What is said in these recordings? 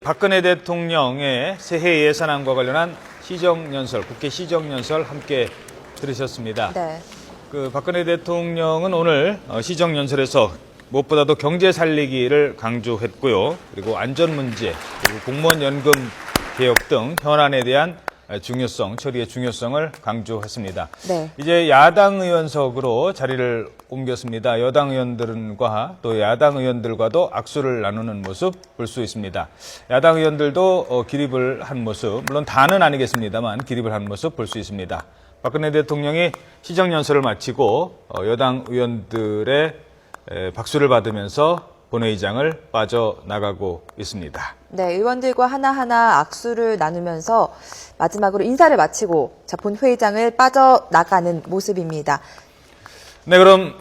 박근혜 대통령의 새해 예산안과 관련한 시정연설, 국회 시정연설 함께 들으셨습니다. 네. 박근혜 대통령은 오늘 시정연설에서 무엇보다도 경제 살리기를 강조했고요. 그리고 안전 문제, 그리고 공무원 연금 개혁 등 현안에 대한 중요성, 처리의 중요성을 강조했습니다. 네. 이제 야당 의원석으로 자리를 옮겼습니다. 여당 의원들과 또 야당 의원들과도 악수를 나누는 모습 볼 수 있습니다. 야당 의원들도 기립을 한 모습, 물론 다는 아니겠습니다만 기립을 한 모습 볼 수 있습니다. 박근혜 대통령이 시정연설을 마치고 여당 의원들의 박수를 받으면서 본회의장을 빠져나가고 있습니다. 네, 의원들과 하나하나 악수를 나누면서 마지막으로 인사를 마치고 본회의장을 빠져나가는 모습입니다. 네, 그럼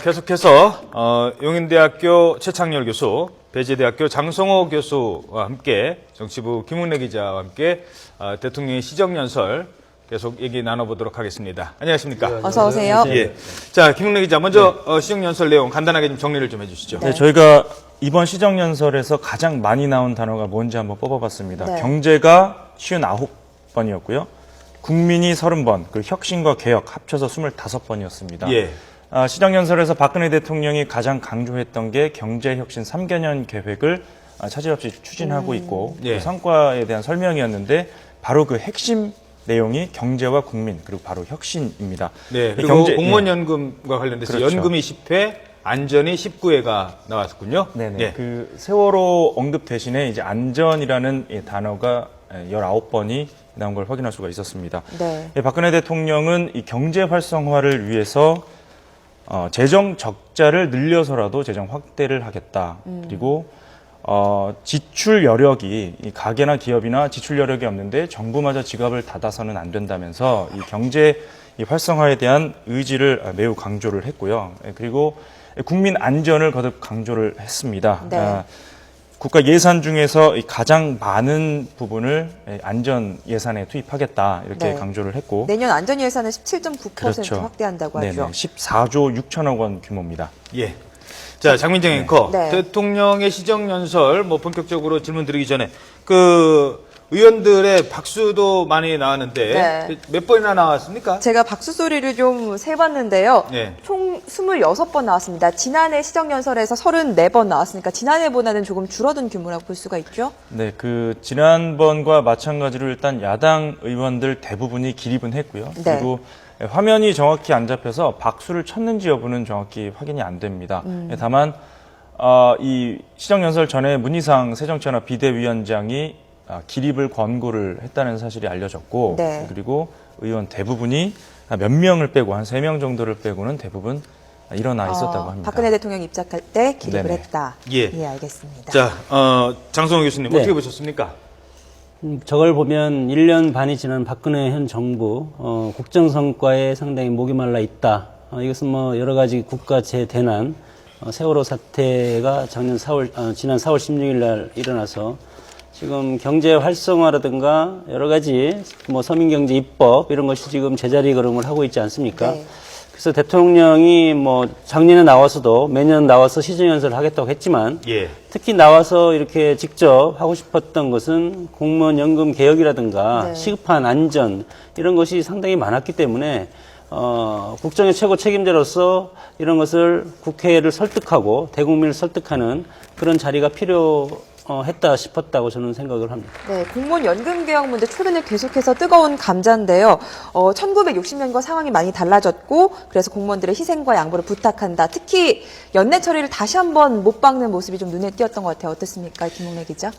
계속해서 용인대학교 최창렬 교수, 배재대학교 장성호 교수와 함께 정치부 김웅래 기자와 함께 대통령의 시정연설 계속 얘기 나눠보도록 하겠습니다. 안녕하십니까? 어서 오세요. 예. 자, 김웅래 기자, 먼저 시정연설 내용 간단하게 좀 정리를 좀 해주시죠. 네, 저희가 이번 시정연설에서 가장 많이 나온 단어가 뭔지 한번 뽑아봤습니다. 네. 경제가 59번이었고요. 국민이 30번, 그리고 혁신과 개혁 합쳐서 25번이었습니다. 예. 시정연설에서 박근혜 대통령이 가장 강조했던 게 경제혁신 3개년 계획을 차질없이 추진하고 있고 예. 그 성과에 대한 설명이었는데 바로 그 핵심 내용이 경제와 국민 그리고 바로 혁신입니다. 네, 그리고 공무원 연금과 관련돼서 그렇죠. 연금이 10회, 안전이 19회가 나왔군요. 네네. 예. 그 세월호 언급 대신에 이제 안전이라는 이 단어가 19번이 나온 걸 확인할 수가 있었습니다. 네. 박근혜 대통령은 이 경제 활성화를 위해서 재정 적자를 늘려서라도 재정 확대를 하겠다. 그리고 지출 여력이 이 가게나 기업이나 지출 여력이 없는데 정부마저 지갑을 닫아서는 안 된다면서 이 경제 이 활성화에 대한 의지를 매우 강조를 했고요. 그리고 국민 안전을 거듭 강조를 했습니다. 네. 국가 예산 중에서 가장 많은 부분을 안전 예산에 투입하겠다 이렇게 네. 강조를 했고 내년 안전 예산은 17.9% 그렇죠. 확대한다고 하죠. 네네, 14조 6천억 원 규모입니다. 예. 자, 장민정 앵커. 네. 대통령의 시정연설, 본격적으로 질문 드리기 전에, 의원들의 박수도 많이 나왔는데, 네. 몇 번이나 나왔습니까? 제가 박수 소리를 좀 세봤는데요. 네. 총 26번 나왔습니다. 지난해 시정연설에서 34번 나왔으니까 지난해보다는 조금 줄어든 규모라고 볼 수가 있죠. 네, 지난번과 마찬가지로 일단 야당 의원들 대부분이 기립은 했고요. 네. 그리고 화면이 정확히 안 잡혀서 박수를 쳤는지 여부는 정확히 확인이 안 됩니다. 다만, 이 시정연설 전에 문희상 새정치연합 비대위원장이 기립을 권고를 했다는 사실이 알려졌고, 네. 그리고 의원 대부분이 몇 명을 빼고, 한 3명 정도를 빼고는 대부분 일어나 있었다고 합니다. 박근혜 대통령 입장할 때 기립을 네네. 했다. 예. 알겠습니다. 자, 장성호 교수님, 네. 어떻게 보셨습니까? 저걸 보면 1년 반이 지난 박근혜 현 정부 국정 성과에 상당히 목이 말라 있다. 이것은 여러 가지 국가 재대난 세월호 사태가 지난 4월 16일 날 일어나서 지금 경제 활성화라든가 여러 가지 서민경제 입법 이런 것이 지금 제자리 걸음을 하고 있지 않습니까? 네. 그래서 대통령이 작년에 나와서도 매년 나와서 시정연설을 하겠다고 했지만 예. 특히 나와서 이렇게 직접 하고 싶었던 것은 공무원 연금 개혁이라든가 네. 시급한 안전 이런 것이 상당히 많았기 때문에 국정의 최고 책임자로서 이런 것을 국회를 설득하고 대국민을 설득하는 그런 자리가 필요했다 싶었다고 저는 생각을 합니다. 네, 공무원 연금 개혁 문제 최근에 계속해서 뜨거운 감자인데요. 1960년과 상황이 많이 달라졌고 그래서 공무원들의 희생과 양보를 부탁한다. 특히 연내 처리를 다시 한번 못 박는 모습이 좀 눈에 띄었던 것 같아요. 어떻습니까, 김웅래 기자?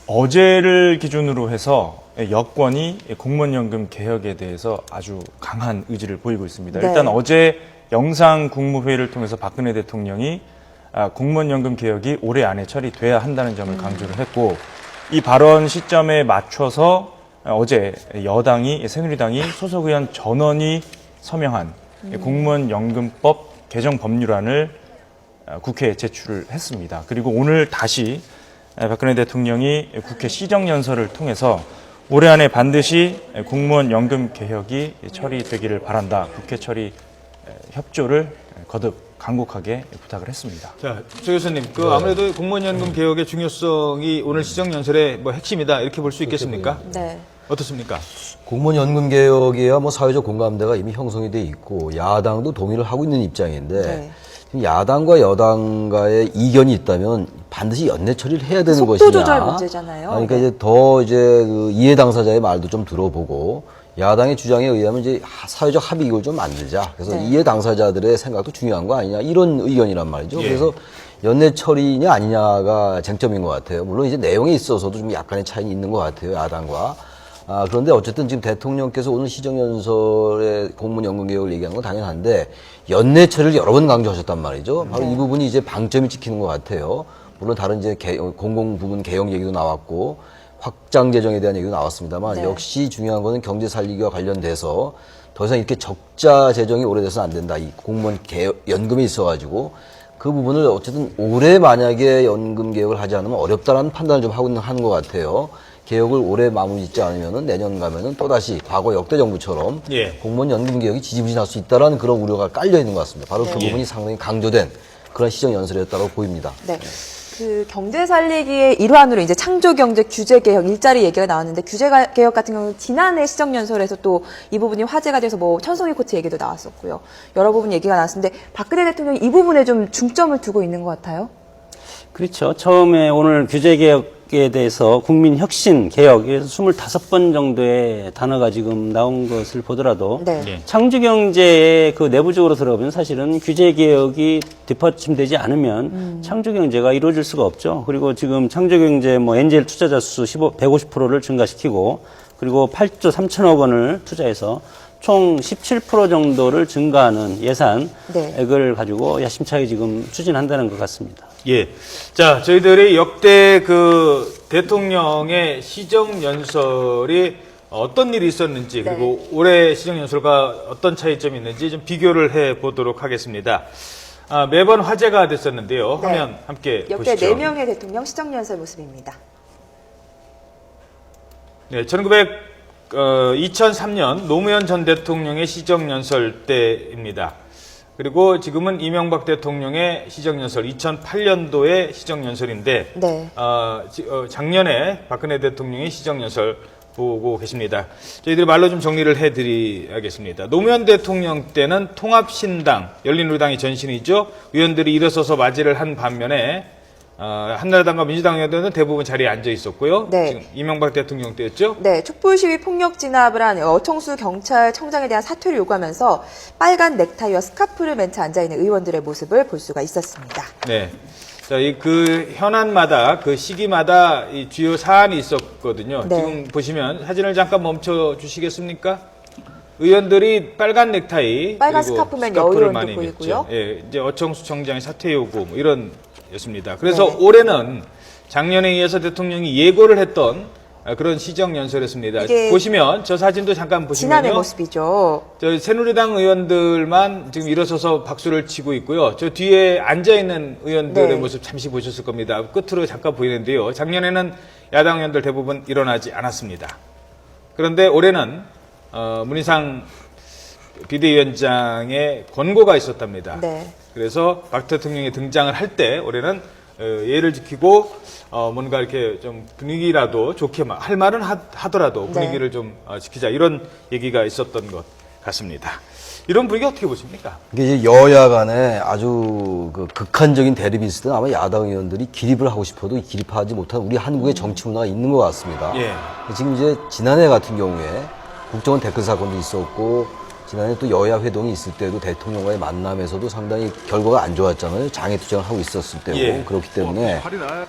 어제를 기준으로 해서 여권이 공무원연금 개혁에 대해서 아주 강한 의지를 보이고 있습니다. 네. 일단 어제 영상 국무회의를 통해서 박근혜 대통령이 공무원연금 개혁이 올해 안에 처리돼야 한다는 점을 강조를 했고 이 발언 시점에 맞춰서 어제 여당이 새누리당이 소속 의원 전원이 서명한 공무원연금법 개정 법률안을 국회에 제출을 했습니다. 그리고 오늘 다시 박근혜 대통령이 국회 시정연설을 통해서 올해 안에 반드시 공무원 연금 개혁이 처리되기를 바란다. 국회 처리 협조를 거듭 간곡하게 부탁을 했습니다. 자, 조 교수님, 아무래도 공무원연금 개혁의 중요성이 오늘 시정연설의 뭐 핵심이다 이렇게 볼 수 있겠습니까? 네. 어떻습니까? 공무원 연금 개혁에야 뭐 사회적 공감대가 이미 형성이 돼 있고 야당도 동의를 하고 있는 입장인데 네. 지금 야당과 여당과의 이견이 있다면 반드시 연내 처리를 해야 되는 속도 것이냐. 조절 문제잖아요. 그러니까 네. 이제 더 이제 그 이해 당사자의 말도 좀 들어보고 야당의 주장에 의하면 이제 사회적 합의를 좀 만들자. 그래서 네. 이해 당사자들의 생각도 중요한 거 아니냐 이런 의견이란 말이죠. 예. 그래서 연내 처리냐 아니냐가 쟁점인 것 같아요. 물론 이제 내용에 있어서도 좀 약간의 차이는 있는 것 같아요. 야당과. 그런데 어쨌든 지금 대통령께서 오늘 시정연설에 공무원 연금 개혁을 얘기한 건 당연한데 연내 처리를 여러 번 강조하셨단 말이죠. 바로 이 부분이 이제 방점이 찍히는 것 같아요. 물론 다른 이제 공공 부문 개혁 얘기도 나왔고 확장 재정에 대한 얘기도 나왔습니다만 네. 역시 중요한 거는 경제 살리기와 관련돼서 더 이상 이렇게 적자 재정이 오래돼서는 안 된다. 이 공무원 개혁, 연금이 있어가지고 그 부분을 어쨌든 올해 만약에 연금 개혁을 하지 않으면 어렵다라는 판단을 좀 하는 것 같아요. 개혁을 올해 마무리 짓지 않으면은 내년 가면은 또다시 과거 역대 정부처럼 예. 공무원 연금 개혁이 지지부진할 수 있다라는 그런 우려가 깔려 있는 것 같습니다. 바로 그 네. 부분이 상당히 강조된 그런 시정 연설이었다고 보입니다. 네. 그 경제 살리기의 일환으로 이제 창조 경제 규제 개혁 일자리 얘기가 나왔는데 규제 개혁 같은 경우는 지난해 시정 연설에서 또 이 부분이 화제가 돼서 뭐 천송이 코트 얘기도 나왔었고요. 여러 부분 얘기가 나왔는데 박근혜 대통령이 이 부분에 좀 중점을 두고 있는 것 같아요. 그렇죠. 처음에 오늘 규제개혁에 대해서 국민혁신, 개혁, 그래서 25번 정도의 단어가 지금 나온 것을 보더라도 네. 예. 창조경제의 그 내부적으로 들어가면 사실은 규제개혁이 뒷받침되지 않으면 창조경제가 이루어질 수가 없죠. 그리고 지금 창조경제 뭐 엔젤 투자자 수 150%를 증가시키고 그리고 8조 3천억 원을 투자해서 총 17% 정도를 증가하는 예산액을 가지고 야심차게 지금 추진한다는 것 같습니다. 예. 자, 저희들이 역대 그 대통령의 시정연설이 어떤 일이 있었는지 네. 그리고 올해 시정연설과 어떤 차이점이 있는지 좀 비교를 해 보도록 하겠습니다. 매번 화제가 됐었는데요. 네. 화면 함께 역대 보시죠. 4명의 대통령 시정연설 모습입니다. 네, 2003년 노무현 전 대통령의 시정연설 때입니다. 그리고 지금은 이명박 대통령의 시정연설, 2008년도의 시정연설인데 네. 작년에 박근혜 대통령의 시정연설 보고 계십니다. 저희들이 말로 좀 정리를 해드리겠습니다. 노무현 대통령 때는 통합신당, 열린우리당이 전신이죠. 의원들이 일어서서 맞이를 한 반면에 한나라당과 민주당 의원들은 대부분 자리에 앉아 있었고요. 네. 지금 이명박 대통령 때였죠. 네, 촛불 시위 폭력 진압을 한 어청수 경찰청장에 대한 사퇴를 요구하면서 빨간 넥타이와 스카프를 맨 채 앉아있는 의원들의 모습을 볼 수가 있었습니다. 네. 자, 그 현안마다 그 시기마다 이 주요 사안이 있었거든요. 네. 지금 보시면 사진을 잠깐 멈춰 주시겠습니까? 의원들이 빨간 넥타이, 빨간 그리고 스카프맨 스카프를 여의원도 많이 보이고요. 입었죠. 예, 이제 어청수 청장의 사퇴 요구 뭐 이런 였습니다. 그래서 올해는 작년에 이어서 대통령이 예고를 했던 그런 시정연설이었습니다. 이게 보시면 저 사진도 잠깐 지난해 보시면요. 모습이죠. 저 새누리당 의원들만 지금 일어서서 박수를 치고 있고요. 저 뒤에 앉아있는 의원들의 네. 모습 잠시 보셨을 겁니다. 끝으로 잠깐 보이는데요. 작년에는 야당 의원들 대부분 일어나지 않았습니다. 그런데 올해는 문희상 비대위원장의 권고가 있었답니다. 네. 그래서 박 대통령이 등장을 할 때 올해는 예를 지키고 뭔가 이렇게 좀 분위기라도 좋게 할 말은 하더라도 분위기를 좀 지키자 이런 얘기가 있었던 것 같습니다. 이런 분위기 어떻게 보십니까? 이게 이제 여야 간에 아주 그 극한적인 대립이 있을 때는 아마 야당 의원들이 기립을 하고 싶어도 기립하지 못한 우리 한국의 정치 문화가 있는 것 같습니다. 예. 지금 이제 지난해 같은 경우에 국정원 댓글 사건도 있었고 지난해 또 여야 회동이 있을 때도 대통령과의 만남에서도 상당히 결과가 안 좋았잖아요. 장애투쟁을 하고 있었을 때고 예. 그렇기 때문에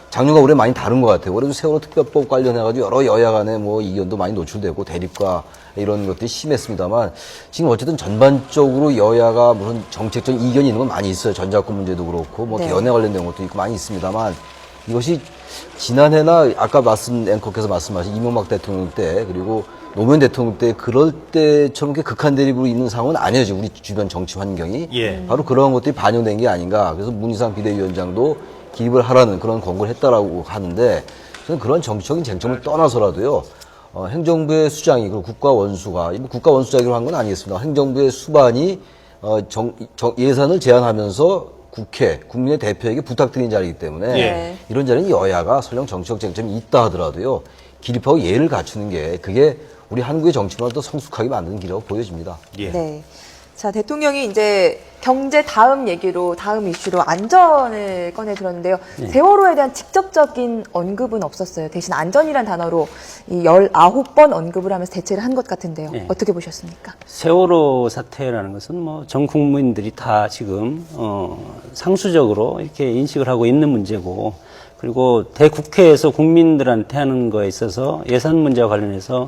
작년과 올해 많이 다른 것 같아요. 올해도 세월호 특별법 관련해가지고 여러 여야 간에 뭐 이견도 많이 노출되고 대립과 이런 것들이 심했습니다만 지금 어쨌든 전반적으로 여야가 물론 정책적인 이견이 있는 건 많이 있어요. 전자권 문제도 그렇고 뭐 네. 연애 관련된 것도 있고 많이 있습니다만 이것이 지난해나 아까 앵커께서 말씀하신 이명박 대통령 때 그리고 노무현 대통령 때 그럴 때처럼 이렇게 극한 대립으로 있는 상황은 아니죠. 우리 주변 정치 환경이. 예. 바로 그런 것들이 반영된 게 아닌가. 그래서 문희상 비대위원장도 기입을 하라는 그런 권고를 했다라고 하는데 저는 그런 정치적인 쟁점을 떠나서라도요. 행정부의 수장이 그리고 국가 원수가 국가 원수자기로 한 건 아니겠습니다. 행정부의 수반이 예산을 제안하면서 국회, 국민의 대표에게 부탁드린 자리이기 때문에 예. 이런 자리는 여야가 설령 정치적 쟁점이 있다 하더라도요. 기립하고 예를 갖추는 게 그게 우리 한국의 정치문화를 더 성숙하게 만드는 길이라고 보여집니다. 예. 네. 자, 대통령이 이제 경제 다음 얘기로, 다음 이슈로 안전을 꺼내 들었는데요. 세월호에 대한 직접적인 언급은 없었어요. 대신 안전이란 단어로 이 19번 언급을 하면서 대체를 한 것 같은데요. 네. 어떻게 보셨습니까? 세월호 사태라는 것은 뭐 전 국민들이 다 지금 상수적으로 이렇게 인식을 하고 있는 문제고, 그리고 대국회에서 국민들한테 하는 거에 있어서 예산 문제와 관련해서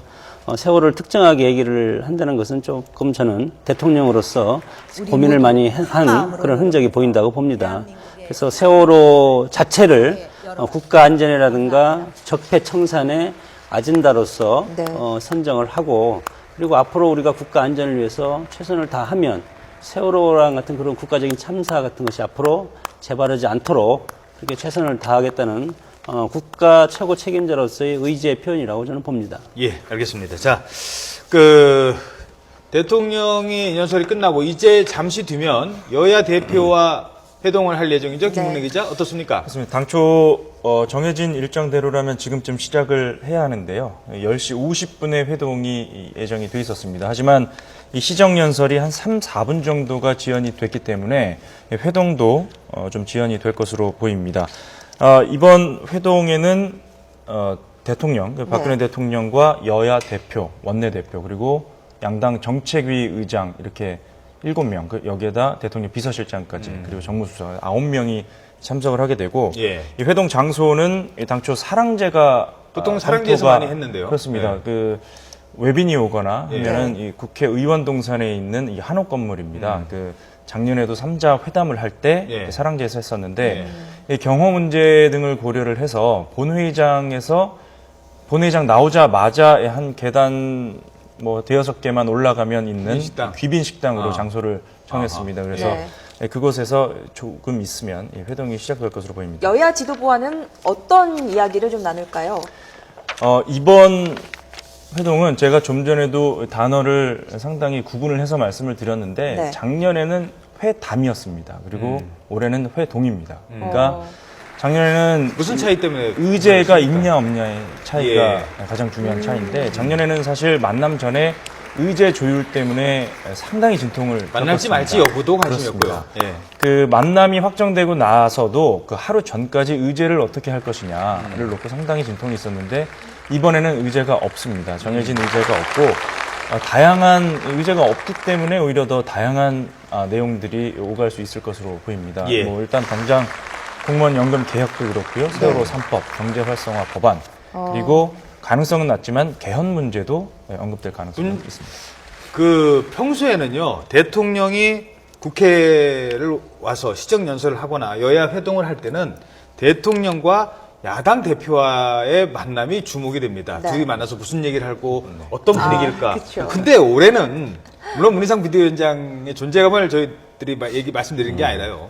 세월호를 특정하게 얘기를 한다는 것은 조금 저는 대통령으로서 고민을 많이 한 그런 흔적이 보인다고 봅니다. 그래서 세월호 자체를 국가 안전이라든가 적폐 청산의 아젠다로서 네. 선정을 하고, 그리고 앞으로 우리가 국가 안전을 위해서 최선을 다하면 세월호랑 같은 그런 국가적인 참사 같은 것이 앞으로 재발하지 않도록 그렇게 최선을 다하겠다는 국가 최고 책임자로서의 의지의 표현이라고 저는 봅니다. 예, 알겠습니다. 자, 대통령이 연설이 끝나고 이제 잠시 뒤면 여야 대표와 회동을 할 예정이죠. 김문혜 기자, 어떻습니까? 그렇습니다. 당초 정해진 일정대로라면 지금쯤 시작을 해야 하는데요. 10시 50분에 회동이 예정이 돼 있었습니다. 하지만 이 시정연설이 한 3, 4분 정도가 지연이 됐기 때문에 회동도 좀 지연이 될 것으로 보입니다. 이번 회동에는 대통령, 박근혜 대통령과 여야 대표, 원내대표, 그리고 양당 정책위 의장 이렇게 7명, 여기에다 대통령 비서실장까지 그리고 정무수석 9명이 참석을 하게 되고, 예. 이 회동 장소는 당초 사랑제가 보통 사랑제에서 검토가 많이 했는데요. 그렇습니다. 네. 외빈이 오거나 예. 하면은 이 국회의원 동산에 있는 이 한옥 건물입니다. 작년에도 3자 회담을 할 때 예. 사랑제에서 했었는데 이 경호 문제 등을 고려를 해서 본회의장 나오자마자 한 계단 뭐 대여섯 개만 올라가면 있는 귀빈식당. 귀빈식당으로 장소를 정했습니다. 그래서 네. 그곳에서 조금 있으면 이 회동이 시작될 것으로 보입니다. 여야 지도부와는 어떤 이야기를 좀 나눌까요? 이번 회동은 제가 좀 전에도 단어를 상당히 구분을 해서 말씀을 드렸는데 네. 작년에는 회담이었습니다. 그리고 올해는 회동입니다. 그러니까 작년에는 무슨 차이 때문에? 의제가 있냐 없냐의 차이가 예. 가장 중요한 차이인데 작년에는 사실 만남 전에 의제 조율 때문에 상당히 진통을 만날지 겪었습니다. 말지 여부도 관심이었고요. 그렇습니다. 예. 그 만남이 확정되고 나서도 그 하루 전까지 의제를 어떻게 할 것이냐를 놓고 상당히 진통이 있었는데 이번에는 의제가 없습니다. 정해진 의제가 없고 다양한 의제가 없기 때문에 오히려 더 다양한 내용들이 오갈 수 있을 것으로 보입니다. 예. 뭐 일단 당장 공무원 연금 개혁도 그렇고요. 세월호 3법, 경제 활성화 법안, 그리고 가능성은 낮지만 개헌 문제도 언급될 가능성이 있습니다. 평소에는요, 대통령이 국회를 와서 시정연설을 하거나 여야 회동을 할 때는 대통령과 야당 대표와의 만남이 주목이 됩니다. 네. 둘이 만나서 무슨 얘기를 하고 어떤 분위기일까. 그쵸. 근데 올해는 물론 문희상 비대위원장의 존재감을 저희들이 말씀드린 게 아니라요.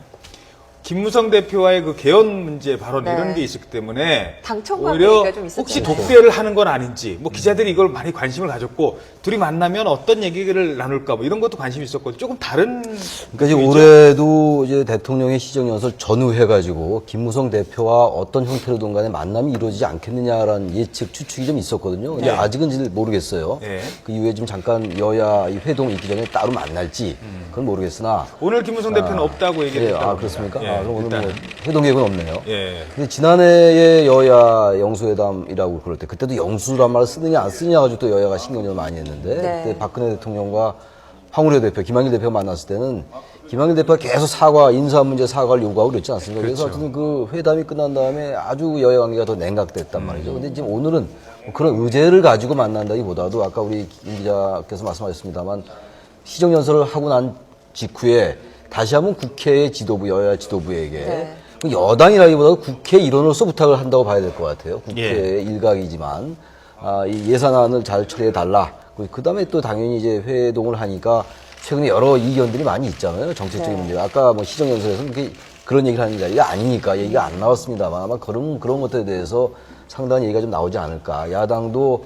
김무성 대표와의 그 개헌 문제 발언 네. 이런 게 있었기 때문에 당청관 오히려 얘기가 좀 있었잖아요. 혹시 독대를 하는 건 아닌지 뭐 기자들이 이걸 많이 관심을 가졌고 둘이 만나면 어떤 얘기를 나눌까 뭐 이런 것도 관심이 있었고 조금 다른 그러니까 이제 올해도 이제 대통령의 시정연설 전후해가지고 김무성 대표와 어떤 형태로든 간에 만남이 이루어지지 않겠느냐라는 예측, 추측이 좀 있었거든요. 근데 네. 아직은 이제 모르겠어요. 네. 그 이후에 좀 잠깐 여야 이 회동 있기 전에 따로 만날지 그건 모르겠으나. 오늘 김무성 대표는 없다고 얘기했다고 그렇습니까? 합니다. 예, 그럼 오늘 뭐 일단은. 회동 계획은 없네요. 예. 근데 지난해에 여야 영수회담이라고 그럴 때 그때도 영수란 말을 쓰느냐 안 쓰느냐 가지고 또 여야가 신경전을 많이 했는데 네. 그때 박근혜 대통령과 황우려 대표, 김한길 대표가 만났을 때는 김한길 대표가 계속 인사 문제 사과를 요구하고 그랬지 않습니까? 그래서 어쨌든 그 회담이 끝난 다음에 아주 여야 관계가 더 냉각됐단 말이죠. 근데 지금 오늘은 뭐 그런 의제를 가지고 만난다기보다도 아까 우리 김 기자께서 말씀하셨습니다만 시정연설을 하고 난 직후에 다시 한번 국회의 지도부, 여야 지도부에게 네. 여당이라기보다 국회 일원으로서 부탁을 한다고 봐야 될 것 같아요. 국회의 예. 일각이지만 이 예산안을 잘 처리해 달라. 그 다음에 또 당연히 이제 회동을 하니까 최근에 여러 이견들이 많이 있잖아요. 정책적인 네. 문제. 아까 뭐 시정연설에서 그런 얘기를 하는 자리가 아니니까 얘기가 안 나왔습니다만 아마 그런 것들에 대해서 상당한 얘기가 좀 나오지 않을까. 야당도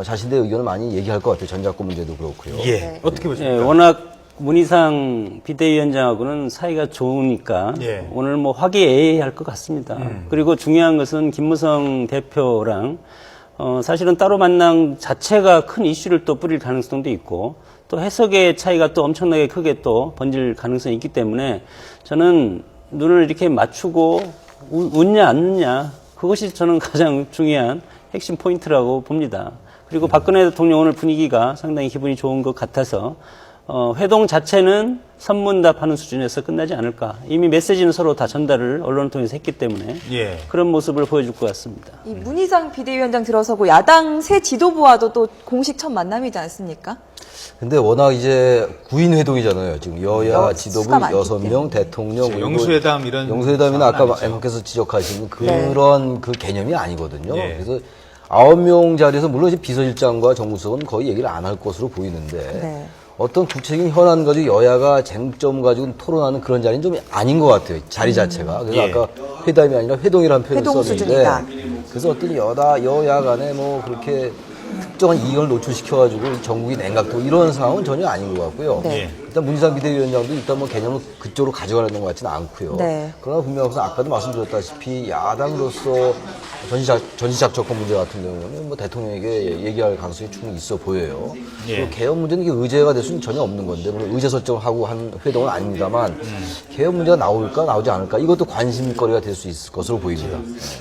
자신들의 의견을 많이 얘기할 것 같아요. 전작권 문제도 그렇고요. 예. 어떻게 보십니까? 예, 워낙 문희상 비대위원장하고는 사이가 좋으니까 예. 오늘 뭐 화기애애할 것 같습니다. 그리고 중요한 것은 김무성 대표랑 사실은 따로 만남 자체가 큰 이슈를 또 뿌릴 가능성도 있고 또 해석의 차이가 또 엄청나게 크게 또 번질 가능성이 있기 때문에 저는 눈을 이렇게 맞추고 웃냐 안 웃냐 그것이 저는 가장 중요한 핵심 포인트라고 봅니다. 그리고 박근혜 대통령 오늘 분위기가 상당히 기분이 좋은 것 같아서 회동 자체는 선문답하는 수준에서 끝나지 않을까. 이미 메시지는 서로 다 전달을 언론을 통해서 했기 때문에 예. 그런 모습을 보여줄 것 같습니다. 이 문희상 비대위원장 들어서고 야당 새 지도부와도 또 공식 첫 만남이지 않습니까? 근데 워낙 이제 구인 회동이잖아요. 지금 여야 지도부 수가 많기 6명, 대통령, 그리고 영수회담 이런 영수회담이나 상황은 아까 아니죠. 엠께서 지적하신 네. 그런 그 개념이 아니거든요. 예. 그래서 9명 자리에서 물론 이제 비서실장과 정무수석은 거의 얘기를 안 할 것으로 보이는데 네. 어떤 구체적인 현안 가지고 여야가 쟁점 가지고 토론하는 그런 자리는 좀 아닌 것 같아요. 자리 자체가. 그래서 예. 아까 회담이 아니라 회동이라는 표현을 회동 썼는데 수준이다. 그래서 어떤 여야 간에 뭐 그렇게 특정한 이익을 노출시켜가지고 전국이 냉각되고 이런 상황은 전혀 아닌 것 같고요. 네. 일단 문희상 비대위원장도 일단 뭐 개념을 그쪽으로 가져가려는 것 같지는 않고요. 네. 그러나 분명히 아까도 말씀드렸다시피 야당으로서 전시작전권 문제 같은 경우는 뭐 대통령에게 얘기할 가능성이 충분히 있어 보여요. 예. 그리고 개헌 문제는 이게 의제가 될 수는 전혀 없는 건데 물론 의제 설정을 하고 한 회동은 아닙니다만 개헌 문제가 나올까 나오지 않을까 이것도 관심거리가 될 수 있을 것으로 보입니다.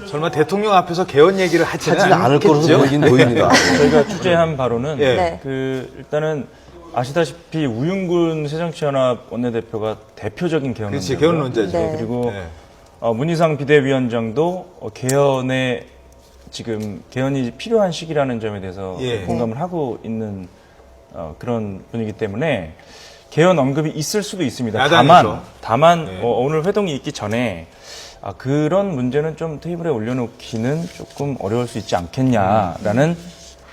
설마 대통령 앞에서 개헌 얘기를 하지는 하지는 않을 것으로 않겠죠? 보이긴 보입니다. 저희가 취재한 바로는 예. 네. 일단은 아시다시피 우윤근 새정치연합 원내대표가 대표적인 개헌 그렇지, 논자고요. 개헌 논자죠. 네. 그리고 네. 문희상 비대위원장도 개헌에 지금 개헌이 필요한 시기라는 점에 대해서 예. 공감을 하고 있는 그런 분이기 때문에 개헌 언급이 있을 수도 있습니다. 야당에서. 다만 네. 오늘 회동이 있기 전에 그런 문제는 좀 테이블에 올려놓기는 조금 어려울 수 있지 않겠냐라는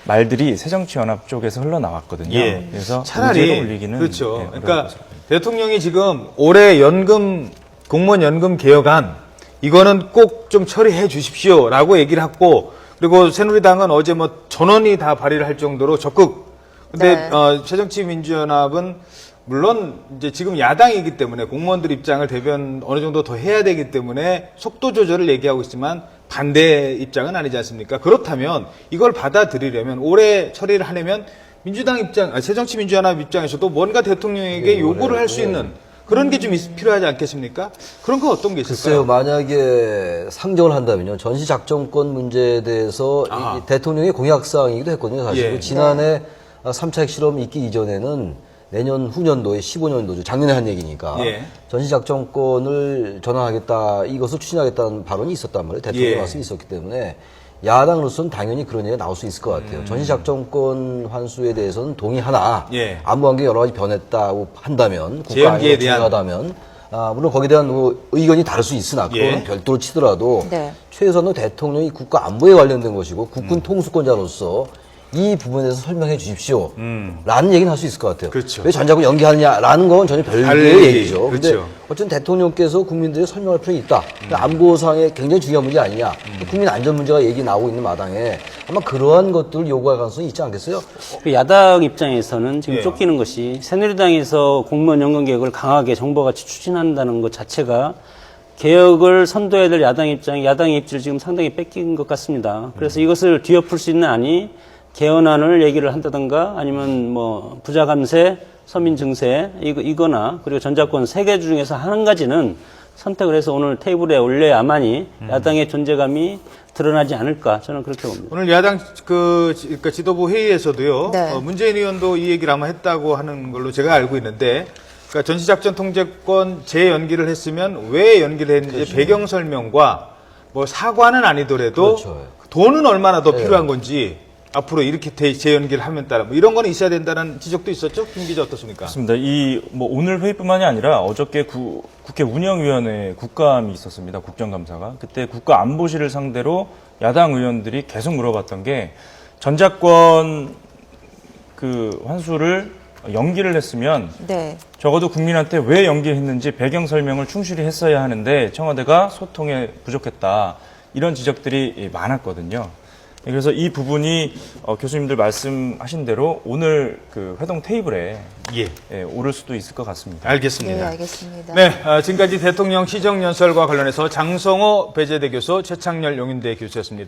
말들이 새정치연합 쪽에서 흘러나왔거든요. 예. 그래서 차라리 문제로 올리기는 그렇죠. 어려울 그러니까 것으로 보입니다. 대통령이 지금 올해 공무원 연금 개혁안 이거는 꼭 좀 처리해 주십시오라고 얘기를 했고 그리고 새누리당은 어제 뭐 전원이 다 발의를 할 정도로 적극. 근데 네. 새정치민주연합은 물론 이제 지금 야당이기 때문에 공무원들 입장을 대변 어느 정도 더 해야 되기 때문에 속도 조절을 얘기하고 있지만 반대 입장은 아니지 않습니까? 그렇다면 이걸 받아들이려면 올해 처리를 하려면 새정치민주연합 입장에서도 뭔가 대통령에게 요구를 할 수 있는 그런 게 좀 필요하지 않겠습니까? 그런 거 어떤 게 있을까요? 글쎄요, 만약에 상정을 한다면요. 전시작전권 문제에 대해서 아하. 이 대통령의 공약사항이기도 했거든요, 사실. 예. 지난해 3차 핵실험 있기 이전에는 내년 후년도에 15년도죠. 작년에 한 얘기니까. 예. 전시작전권을 전환하겠다, 이것을 추진하겠다는 발언이 있었단 말이에요. 대통령 예. 말씀이 있었기 때문에. 야당으로서는 당연히 그런 얘기가 나올 수 있을 것 같아요. 전시작전권 환수에 대해서는 동의하나 예. 안보환경이 여러 가지 변했다고 한다면 국가 재연기에 안보가 대한 중요하다면 물론 거기에 대한 뭐 의견이 다를 수 있으나 그거는 예. 별도로 치더라도 네. 최소한 국가 국가 안보에 관련된 것이고 국군 통수권자로서 이 부분에 대해서 설명해 주십시오. 라는 얘기는 할 수 있을 것 같아요. 그렇죠. 왜 전작권 연기하느냐라는 건 전혀 다른 별개의 얘기. 얘기죠. 근데 그렇죠. 어쨌든 대통령께서 국민들에 설명할 필요가 있다. 안보상에 굉장히 중요한 문제 아니냐. 국민 안전 문제가 얘기 나오고 있는 마당에 아마 그러한 것들을 요구할 가능성이 있지 않겠어요? 그 야당 입장에서는 지금 예. 쫓기는 것이 새누리당에서 공무원 연금 개혁을 강하게 정부같이 추진한다는 것 자체가 개혁을 선도해야 될 야당 야당의 입지를 지금 상당히 뺏긴 것 같습니다. 그래서 이것을 뒤엎을 수 있는 안이 개헌안을 얘기를 한다든가 아니면 뭐 부자 감세, 서민 증세 이거나 그리고 전자권 세 개 중에서 한 가지는 선택을 해서 오늘 테이블에 올려야만이 야당의 존재감이 드러나지 않을까 저는 그렇게 봅니다. 오늘 야당 그러니까 지도부 회의에서도요. 네. 문재인 의원도 이 얘기를 아마 했다고 하는 걸로 제가 알고 있는데, 그러니까 전시작전 통제권 재연기를 했으면 왜 연기를 했는지 그렇죠. 배경 설명과 뭐 사과는 아니더라도 그렇죠. 돈은 얼마나 더 필요한 건지 앞으로 이렇게 재연기를 하면 따라 뭐 이런 거는 있어야 된다는 지적도 있었죠. 김 기자 어떻습니까? 맞습니다. 오늘 회의뿐만이 아니라 어저께 국회 운영위원회 국감이 있었습니다. 국정감사가. 그때 국가안보실을 상대로 야당 의원들이 계속 물어봤던 게 전작권 환수를 연기를 했으면 네. 적어도 국민한테 왜 연기를 했는지 배경 설명을 충실히 했어야 하는데 청와대가 소통에 부족했다. 이런 지적들이 많았거든요. 그래서 이 부분이 교수님들 말씀하신 대로 오늘 그 회동 테이블에 오를 수도 있을 것 같습니다. 알겠습니다. 네, 알겠습니다. 네, 지금까지 대통령 시정연설과 관련해서 장성호 배재대 교수, 최창렬 용인대 교수였습니다.